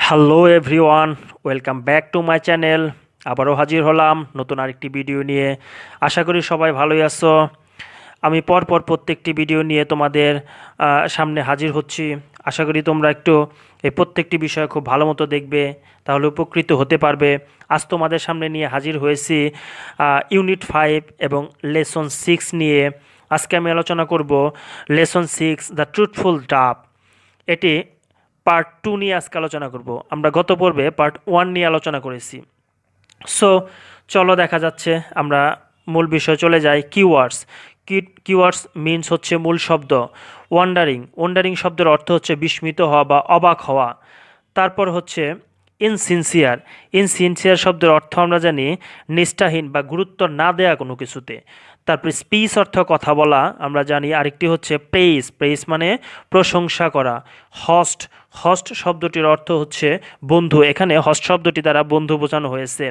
Hello everyone, welcome back to my channel. আবারও হাজির হলাম নতুন আরেকটি ভিডিও নিয়ে। আশা করি সবাই ভালোই আছো। আমি পরপর প্রত্যেকটি ভিডিও নিয়ে তোমাদের সামনে হাজির হচ্ছি। আশা করি তোমরা একটু এই প্রত্যেকটি বিষয় খুব ভালো মতো দেখবে, তাহলে উপকৃত হতে পারবে। আজ তোমাদের সামনে নিয়ে হাজির হয়েছি ইউনিট 5 এবং লেসন 6 নিয়ে। আজকে আমি আলোচনা করব লেসন 6 দ্য ট্রুথফুল ডাব। এটি পার্ট 2 নিয়ে আজকে আলোচনা করব। আমরা গত পর্বে পার্ট 1 নিয়ে আলোচনা করেছি। সো চলো দেখা যাচ্ছে আমরা মূল বিষয় চলে যাই। কিওয়ার্ডস। কিওয়ার্ডস মিনস হচ্ছে মূল শব্দ। ওয়ান্ডারিং শব্দের অর্থ হচ্ছে বিস্মিত হওয়া বা অবাক হওয়া। তারপর হচ্ছে ইনসিনসিয়ার শব্দের অর্থ আমরা জানি নিষ্ঠাহীন বা গুরুত্ব না দেয়া কোনো কিছুতে। তারপরে স্পিচ অর্থ কথা বলা আমরা জানি। আরেকটি হচ্ছে প্রেইস মানে প্রশংসা করা। হস্ট শব্দটির অর্থ হচ্ছে বন্ধু, এখানে হস্ট শব্দটি দ্বারা বন্ধু বোঝানো হয়েছে।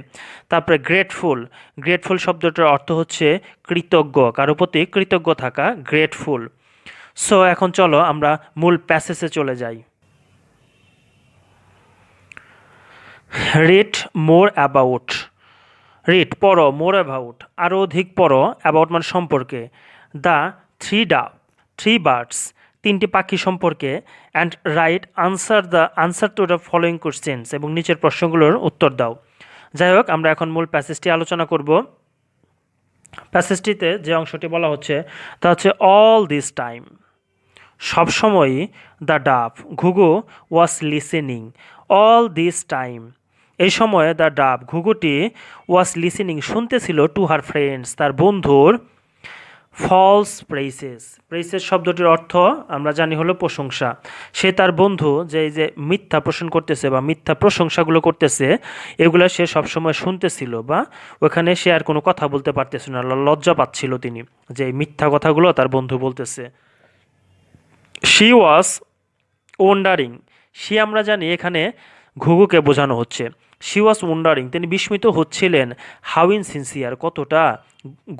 তারপরে গ্রেটফুল শব্দটির অর্থ হচ্ছে কৃতজ্ঞ, কারো প্রতি কৃতজ্ঞ থাকা, গ্রেটফুল। সো এখন চলো আমরা মূল প্যাসেজে চলে যাই। Read more about. রিড পড়ো, মোর অ্যাবাউট আরও অধিক পড়ো, অ্যাবাউট মানে সম্পর্কে। দ্য থ্রি বার্ডস তিনটি পাখি সম্পর্কে। And right answer to the following questions এবং নিচের প্রশ্নগুলোর উত্তর দাও। যাই হোক, আমরা এখন মূল প্যাসেজটি আলোচনা করব। প্যাসেজটিতে যে অংশটি বলা হচ্ছে তা হচ্ছে অল দিস টাইম, সবসময়ই, দ্য ডাব ঘুঘু was listening. All this time এই সময়ে দ্য ডাব ঘুঘুটি ওয়াজ লিসেনিং শুনতেছিল টু হার ফ্রেন্ডস তার বন্ধুর ফলস প্রেইসেস শব্দটির অর্থ আমরা জানি হলো প্রশংসা। সে তার বন্ধু যে মিথ্যা পোষণ করতেছে বা মিথ্যা প্রশংসাগুলো করতেছে, এগুলো সে সবসময় শুনতেছিল বা ওখানে সে আর কোনো কথা বলতে পারতেছিল না, লজ্জা পাচ্ছিল তিনি যে মিথ্যা কথাগুলো তার বন্ধু বলতেছে। শি ওয়াজ ওয়ান্ডারিং, শি আমরা জানি এখানে ঘুঘুকে বোঝানো হচ্ছে। শি ওয়াজ ওয়ান্ডারিং তিনি বিস্মিত হচ্ছিলেন, হাউ ইনসিনসিয়ার কতটা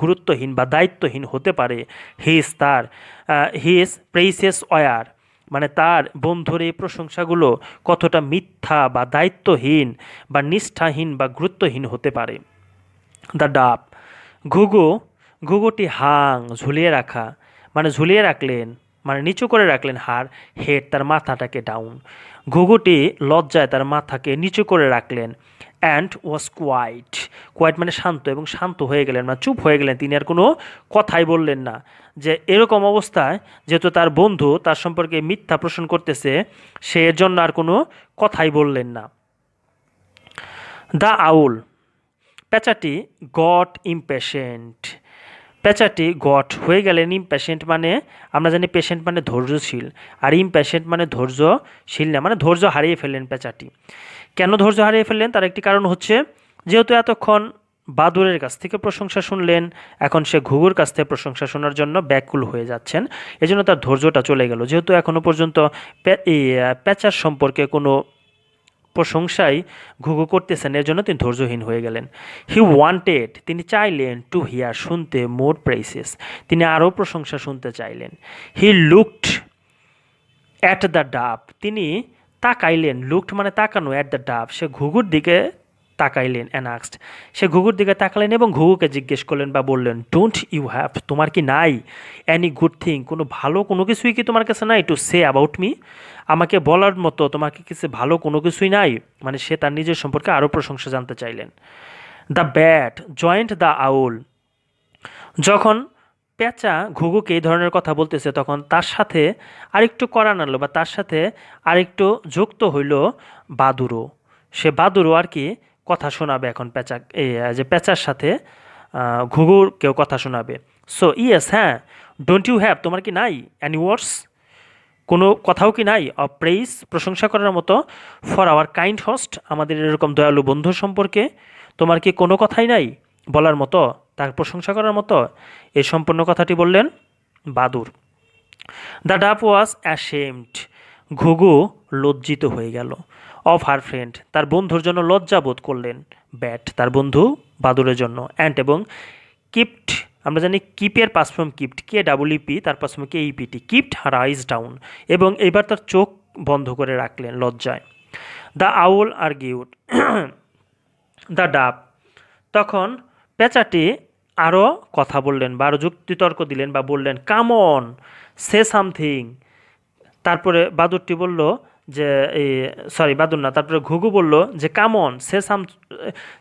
গুরুত্বহীন বা দায়িত্বহীন হতে পারে। হিজ প্রেইসেস ওয়ার মানে তার বন্ধুর এই প্রশংসাগুলো কতটা মিথ্যা বা দায়িত্বহীন বা নিষ্ঠাহীন বা গুরুত্বহীন হতে পারে। দ্য ডাব ঘুঘুটি ঝুলিয়ে রাখা মানে ঝুলিয়ে রাখলেন মানে নিচু করে রাখলেন হেড তার মাথাটাকে ডাউন। ঘুঘুটি লজ্জায় তার মাথাকে নিচু করে রাখলেন। অ্যান্ড ওয়াজ কোয়াইট মানে শান্ত, এবং শান্ত হয়ে গেলেন মানে চুপ হয়ে গেলেন, তিনি আর কোনো কথাই বললেন না। যে এরকম অবস্থায় যেহেতু তার বন্ধু তার সম্পর্কে মিথ্যা পোষণ করতেছে, সে এর জন্য আর কোনো কথাই বললেন না। দ্য আউল পেঁচাটি গট ইমপেশেন্ট, পেঁচাটি গট হয়ে গেলেন ইমপেশেন্ট মানে আমরা জানি পেশেন্ট মানে ধৈর্যশীল, আর ইমপেশেন্ট মানে ধৈর্যশীল না, মানে ধৈর্য হারিয়ে ফেললেন পেঁচাটি। কেন ধৈর্য হারিয়ে ফেললেন তার একটি কারণ হচ্ছে যেহেতু এতক্ষণ বাদুড়ের কাছ থেকে প্রশংসা শুনলেন, এখন সে ঘুঘুর কাছ থেকে প্রশংসা শোনার জন্য ব্যাকুল হয়ে যাচ্ছেন, এজন্য তার ধৈর্যটা চলে গেল। যেহেতু এখনও পর্যন্ত পেঁচার সম্পর্কে কোনো প্রশংসাই ঘুঘু করতেছেন, এর জন্য তিনি ধৈর্যহীন হয়ে গেলেন। হি ওয়ান্টেড তিনি চাইলেন টু হিয়ার শুনতে মোর প্রেইসেস তিনি আরও প্রশংসা শুনতে চাইলেন। হি লুকড অ্যাট দ্য ডাব তিনি তাকাইলেন, লুকড মানে তাকানো, অ্যাট দ্য ডাব সে ঘুঘুর দিকে তাকাইলেন। অ্যানাক্সড সে ঘুঘুর দিকে তাকালেন এবং ঘুঘুকে জিজ্ঞেস করলেন বা বললেন, ডোন্ট ইউ হ্যাভ তোমার কি নাই অ্যানি গুড থিং কোনো ভালো কোনো কিছুই কি তোমার কাছে নাই, টু সে অ্যাবাউট মি আমাকে বলার মতো তোমার কি কিছু ভালো কোনো কিছুই নাই, মানে সে তার নিজের সম্পর্কে আরও প্রশংসা জানতে চাইলেন। The bat joined the owl যখন পেঁচা ঘুঘুকে এই ধরনের কথা বলতেছে, তখন তার সাথে আরেকটু কড়া নাড়লো বা তার সাথে আরেকটু যুক্ত হইল বাদুড়ও। সে বাদুড়ও আর কি কথা শোনাবে এখন যে পেঁচার সাথে ঘুঘুর কেউ কথা শোনাবে। সো ইয়েস হ্যাঁ, ডোন্ট ইউ হ্যাভ তোমার কি নাই অ্যানি ওয়ার্ডস কোনো কথাও কি নাই অফ প্রেইজ প্রশংসা করার মতো ফর আওয়ার কাইন্ড হোস্ট আমাদের এরকম দয়ালু বন্ধু সম্পর্কে তোমার কি কোনো কথাই নাই বলার মতো, তার প্রশংসা করার মতো? এই সম্পূর্ণ কথাটি বললেন বাদুর। দ্য ডাব ওয়াজ অ্যাশেমড ঘুঘু লজ্জিত হয়ে গেল। অফ হার ফ্রেন্ড তার বন্ধুর জন্য লজ্জা বোধ করলেন। ব্যাট তার বন্ধু বাদুরের জন্য। অ্যান্ড এবং কিপড আমরা জানি কিপের পাস ফর্ম কিপড, KEEP তার পাস ফর্ম KEPT, কিপড হার আইজ ডাউন এবং এবার তার চোখ বন্ধ করে রাখলেন লজ্জায়। দ্য আউল আর্গিউড দ্য ডাব। তখন পেঁচাটি আরও কথা বললেন বা আরও যুক্তিতর্ক দিলেন বা বললেন, কাম অন, সে সামথিং। তারপরে বাদুরটি বলল যে এই সরি বাদুর না, তারপরে ঘুঘু বলল যে কামন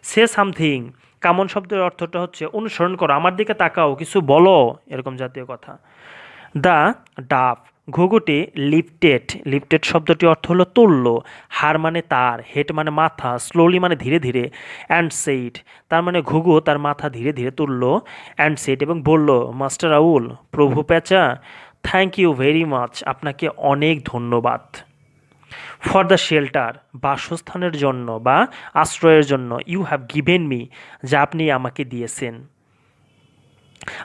সে সামথিং। কামন শব্দের অর্থটা হচ্ছে অনুসরণ করো, আমার দিকে তাকাও, কিছু বলো, এরকম জাতীয় কথা। দ্য ডাব, ঘুঘুটি লিফটেড শব্দটি অর্থ হলো তুলল, হার মানে তার, হেড মানে মাথা, স্লোলি মানে ধীরে ধীরে, অ্যান্ড সেইড তার মানে ঘুঘু তার মাথা ধীরে ধীরে তুলল, অ্যান্ড সেইড এবং বলল, মাস্টার আউল, প্রভু পেঁচা, থ্যাংক ইউ ভেরি মাচ, আপনাকে অনেক ধন্যবাদ। ফর দ্য শেল্টার, বাসস্থানের জন্য বা আশ্রয়ের জন্য, ইউ হ্যাভ গিভেন মি, যা আপনি আমাকে দিয়েছেন।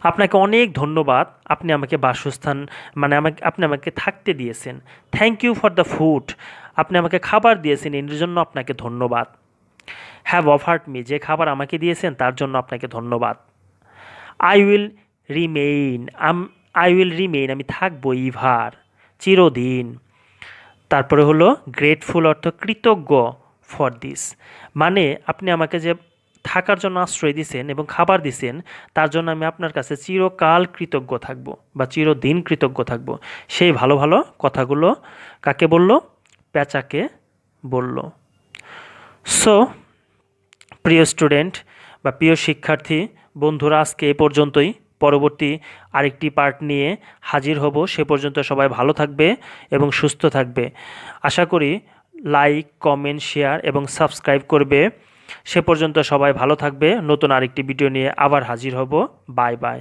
আপনাকে অনেক ধন্যবাদ, আপনি আমাকে বাসস্থান মানে আপনি আমাকে থাকতে দিয়েছেন। Thank you for the food, আপনি আমাকে খাবার দিয়েছেন, এর জন্য আপনাকে ধন্যবাদ। হ্যাভ অফার্ড মি, যে খাবার আমাকে দিয়েছেন তার জন্য আপনাকে ধন্যবাদ। আই উইল রিমেইন, আমি থাকবো, ইভার, চিরদিন। তারপরে হলো গ্রেটফুল অর্থ কৃতজ্ঞ, ফর দিস মানে আপনি আমাকে যে থাকার জন্য আশ্রয় দিছেন এবং খাবার দিছেন তার জন্য আমি আপনার কাছে চিরকাল কৃতজ্ঞ থাকব বা চিরদিন কৃতজ্ঞ থাকব। সেই ভালো ভালো কথাগুলো কাকে বলল? পেঁচাকে বলল। সো প্রিয় স্টুডেন্ট বা প্রিয় শিক্ষার্থী বন্ধুরা, আজকে এ পর্যন্তই। পরবর্তী আরেকটি পার্ট নিয়ে হাজির হব। সে পর্যন্ত সবাই ভালো থাকবে এবং সুস্থ থাকবে। আশা করি লাইক, কমেন্ট, শেয়ার এবং সাবস্ক্রাইব করবে। সে পর্যন্ত সবাই ভালো থাকবে। নতুন আরেকটি ভিডিও নিয়ে আবার হাজির হব। Bye bye.